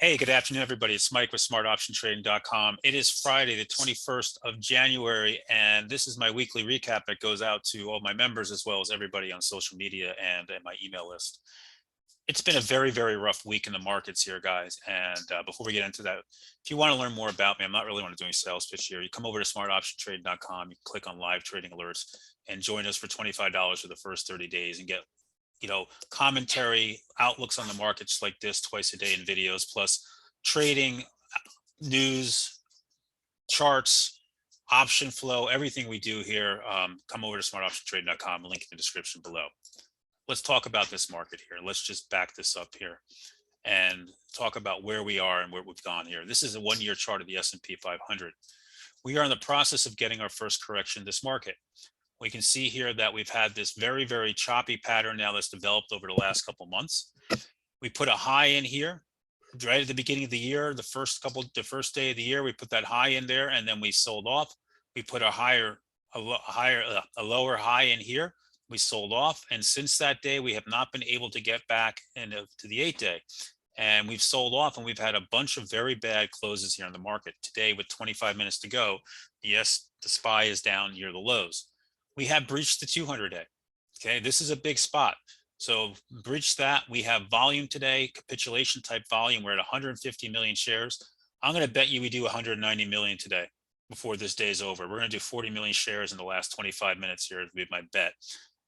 Hey, good afternoon, everybody. It's Mike with smartoptiontrading.com. It is Friday, the 21st of January, and this is my weekly recap that goes out to all my members as well as everybody on social media and my email list. It's been a very, very rough week in the markets here, guys. And before we get into that, if you want to learn more about me, I'm not really want to do any sales pitch here. You come over to smartoptiontrading.com, you click on live trading alerts, and join us for $25 for the first 30 days and get commentary, outlooks on the markets like this twice a day in videos, plus trading, news, charts, option flow, everything we do here. Come over to smartoptiontrading.com, link in the description below. Let's talk about this market here. Let's just back this up here and talk about where we are and where we've gone here. This is a one-year chart of the S&P 500. We are in the process of getting our first correction in this market. We can see here that we've had this very, very choppy pattern now that's developed over the last couple months. We put a high in here right at the beginning of the year, the first day of the year, we put that high in there and then we sold off. We put a lower high in here. We sold off. And since that day, we have not been able to get back into the 8-day. And we've sold off and we've had a bunch of very bad closes here in the market. Today, with 25 minutes to go, yes, the SPY is down near the lows. We have breached the 200-day. Okay, this is a big spot. So breach that. We have volume today, capitulation type volume. We're at 150 million shares. I'm going to bet you we do 190 million today before this day is over. We're going to do 40 million shares in the last 25 minutes here would be my bet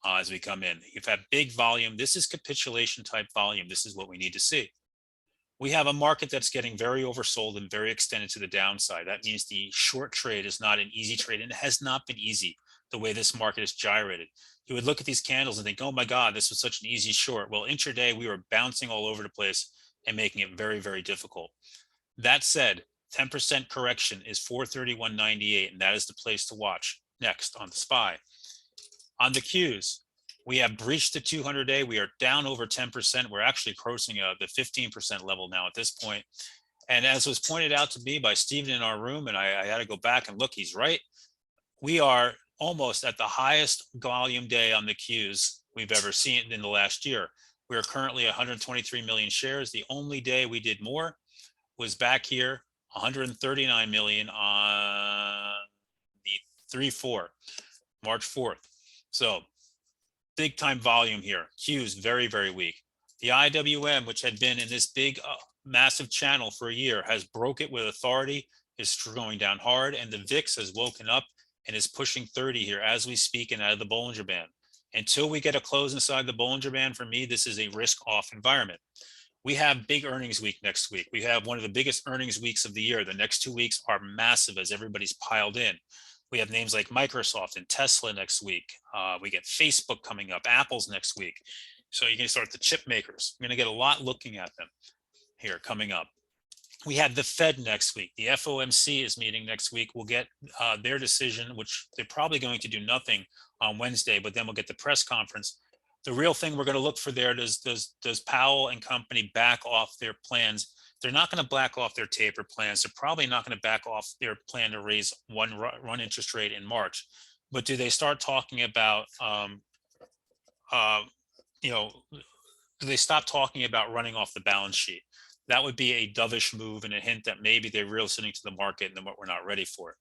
as we come in. You've had big volume. This is capitulation type volume. This is what we need to see. We have a market that's getting very oversold and very extended to the downside. That means the short trade is not an easy trade, and it has not been easy the way this market is gyrated. You would look at these candles and think, oh my God, this was such an easy short. Well, intraday, we were bouncing all over the place and making it very, very difficult. That said, 10% correction is 431.98, and that is the place to watch next on the SPY. On the Qs, we have breached the 200-day. We are down over 10%. We're actually crossing the 15% level now at this point. And as was pointed out to me by Steven in our room, and I had to go back and look, he's right. We are almost at the highest volume day on the Qs we've ever seen in the last year. We are currently 123 million shares. The only day we did more was back here, 139 million on the 3-4, March 4th. So big time volume here. Qs very, very weak. The IWM, which had been in this big, massive channel for a year, has broke it with authority, is going down hard, and the VIX has woken up and is pushing 30 here as we speak and out of the Bollinger Band. Until we get a close inside the Bollinger Band, for me, this is a risk-off environment. We have big earnings week next week. We have one of the biggest earnings weeks of the year. The next 2 weeks are massive as everybody's piled in. We have names like Microsoft and Tesla next week. We get Facebook coming up, Apple's next week. So you can start the chip makers. I'm going to get a lot looking at them here coming up. We have the Fed next week. The FOMC is meeting next week. We'll get their decision, which they're probably going to do nothing on Wednesday, but then we'll get the press conference. The real thing we're going to look for there, does Powell and company back off their plans? They're not going to back off their taper plans. They're probably not going to back off their plan to raise one interest rate in March. But do they start talking about, do they stop talking about running off the balance sheet? That would be a dovish move and a hint that maybe they're real listening to the market and then what we're not ready for.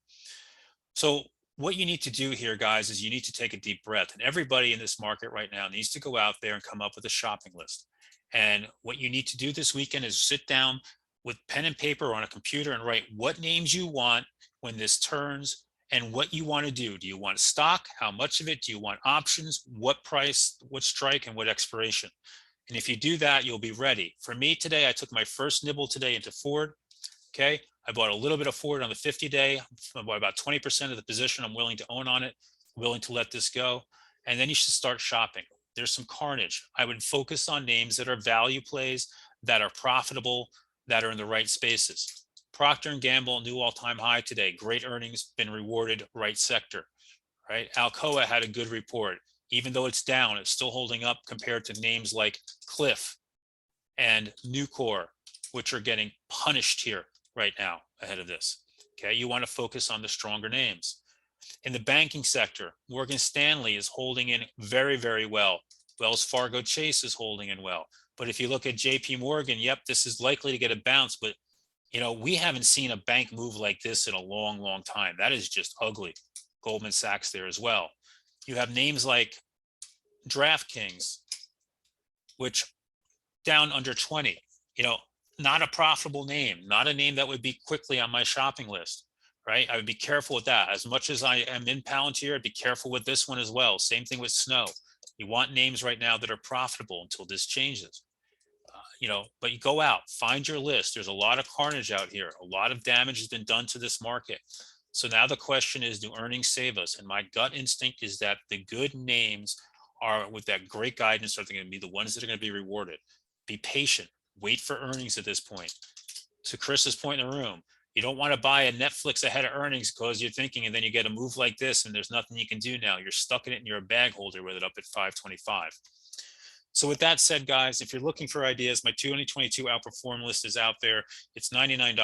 So what you need to do here, guys, is you need to take a deep breath. And everybody in this market right now needs to go out there and come up with a shopping list. And what you need to do this weekend is sit down with pen and paper on a computer and write what names you want when this turns and what you want to do. Do you want stock? How much of it? Do you want options? What price, what strike, and what expiration? And if you do that, you'll be ready. For me today, I took my first nibble today into Ford. Okay. I bought a little bit of Ford on the 50-day. I bought about 20% of the position I'm willing to own on it, willing to let this go. And then you should start shopping. There's some carnage. I would focus on names that are value plays, that are profitable, that are in the right spaces. Procter & Gamble, new all-time high today. Great earnings, been rewarded, right sector. Right? Alcoa had a good report. Even though it's down, it's still holding up compared to names like Cliff and Nucor, which are getting punished here right now ahead of this. Okay, you want to focus on the stronger names. In the banking sector, Morgan Stanley is holding in very, very well. Wells Fargo Chase is holding in well. But if you look at JP Morgan, yep, this is likely to get a bounce, but we haven't seen a bank move like this in a long, long time. That is just ugly. Goldman Sachs there as well. You have names like DraftKings, which down under 20, not a profitable name, not a name that would be quickly on my shopping list, right? I would be careful with that. As much as I am in Palantir, I'd be careful with this one as well. Same thing with Snow. You want names right now that are profitable until this changes. But you go out, find your list. There's a lot of carnage out here. A lot of damage has been done to this market. So now the question is, do earnings save us? And my gut instinct is that the good names are, with that great guidance, are going to be the ones that are going to be rewarded. Be patient. Wait for earnings at this point. To Chris's point in the room, you don't want to buy a Netflix ahead of earnings because you're thinking, and then you get a move like this and there's nothing you can do now. You're stuck in it and you're a bag holder with it up at 525. So with that said, guys, if you're looking for ideas, my 2022 Outperform list is out there. It's $99.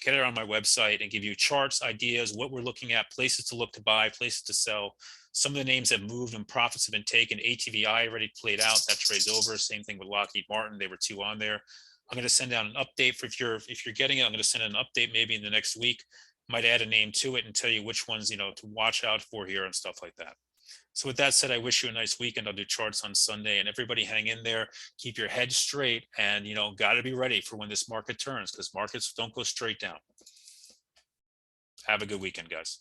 Get it on my website and give you charts, ideas, what we're looking at, places to look to buy, places to sell. Some of the names have moved and profits have been taken. ATVI already played out. That trade's over. Same thing with Lockheed Martin. They were 2 on there. I'm going to send out an update for if you're getting it. I'm going to send an update maybe in the next week. Might add a name to it and tell you which ones to watch out for here and stuff like that. So with that said, I wish you a nice weekend. I'll do charts on Sunday, and everybody hang in there, keep your head straight, and got to be ready for when this market turns, because markets don't go straight down. Have a good weekend, guys.